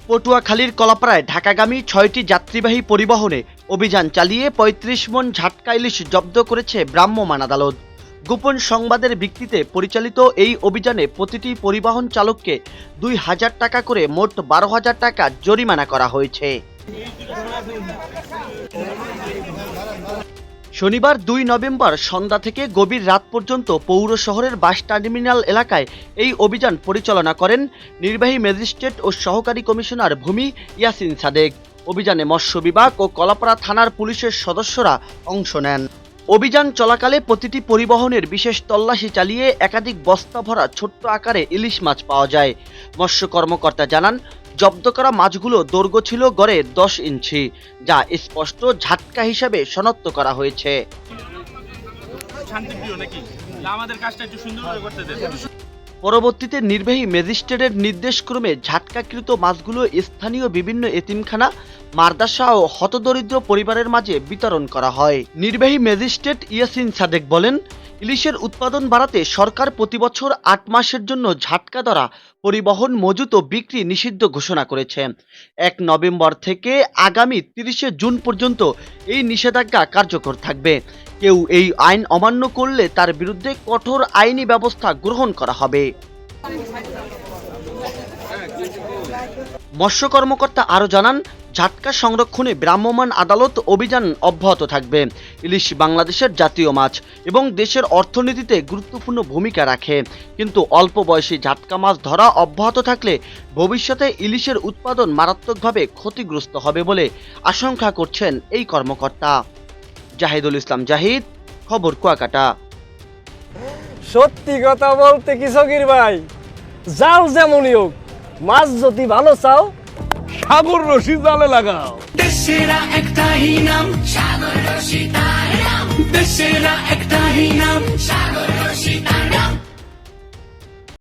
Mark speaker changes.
Speaker 1: পটুয়াখালীর কলাপাড়ায় ঢাকাগামী ৬টি যাত্রীবাহী পরিবহনে অভিযান চালিয়ে ৩৫ মণ ঝাটকা ইলিশ জব্দ করেছে ভ্রাম্যমাণ আদালত। গোপন সংবাদের ভিত্তিতে পরিচালিত এই অভিযানে প্রতিটি পরিবহন চালককে ২,০০০ টাকা করে মোট ১২,০০০ টাকা জরিমানা করা হয়েছে। শনিবার ২ নভেম্বর সন্ধ্যা থেকে গভীর রাত পর্যন্ত পৌর শহরের বাস টার্মিনাল এলাকায় এই অভিযান পরিচালনা করেন নির্বাহী ম্যাজিস্ট্রেট ও সহকারী কমিশনার ভূমি ইয়াসিন সাদেক। অভিযানে মৎস্য বিভাগ ও কলাপাড়া থানার পুলিশের সদস্যরা অংশ নেন। অভিযান চলাকালে প্রতিটি পরিবহনের বিশেষ তল্লাশি চালিয়ে একাধিক বস্তা ভরা ছোট্ট আকারে ইলিশ মাছ পাওয়া যায়। মৎস্য কর্মকর্তা জানান, জব্দ করা মাছগুলো দৈর্ঘ্য ছিল গড়ে ১০ ইঞ্চি, যা স্পষ্ট ঝাটকা হিসাবে শনাক্ত করা হয়েছে। পরবর্তীতে নির্বাহী ম্যাজিস্ট্রেটের নির্দেশক্রমে ঝাটকাকৃত মাছগুলো স্থানীয় বিভিন্ন এতিমখানা, মাদ্রাসা ও হতদরিদ্র পরিবারের মাঝে বিতরণ করা হয়। নির্বাহী ম্যাজিস্ট্রেট ইয়াসিন সাদেক বলেন, ইলিশের উৎপাদন বাড়াতে সরকার প্রতিবছর ৮ মাসের জন্য ঝাটকা ধরা, পরিবহন, মজুত ও বিক্রি নিষিদ্ধ ঘোষণা করেছে। ১ নভেম্বর থেকে আগামী ৩০শে জুন পর্যন্ত এই নিষেধাজ্ঞা কার্যকর থাকবে। কেউ এই আইন অমান্য করলে তার বিরুদ্ধে কঠোর আইনি ব্যবস্থা গ্রহণ করা হবে। মৎস্য কর্মকর্তা আরও জানান, ঝাটকা সংরক্ষণে ভ্রাম্যমাণ আদালত অভিযান অব্যাহত থাকবে। ইলিশ বাংলাদেশের জাতীয় মাছ এবং দেশের অর্থনীতিতে গুরুত্বপূর্ণ ভূমিকা রাখে, কিন্তু অল্প বয়সী ঝাটকা মাছ ধরা অব্যাহত থাকলে ভবিষ্যতে ইলিশের উৎপাদন মারাত্মকভাবে ক্ষতিগ্রস্ত হবে বলে আশঙ্কা করছেন এই কর্মকর্তা। জাহিদুল ইসলাম জাহিদ, খবর কুয়াকাটা।
Speaker 2: সত্যি কথা বলতে কি সগির ভাই, জাল যেমনই হোক, মাছ যদি ভালো চাও সাগর রশি জালে লাগাও।
Speaker 3: দেশেরা একটাই নাম, সাগর রশি তার নাম। দেশেরা একটা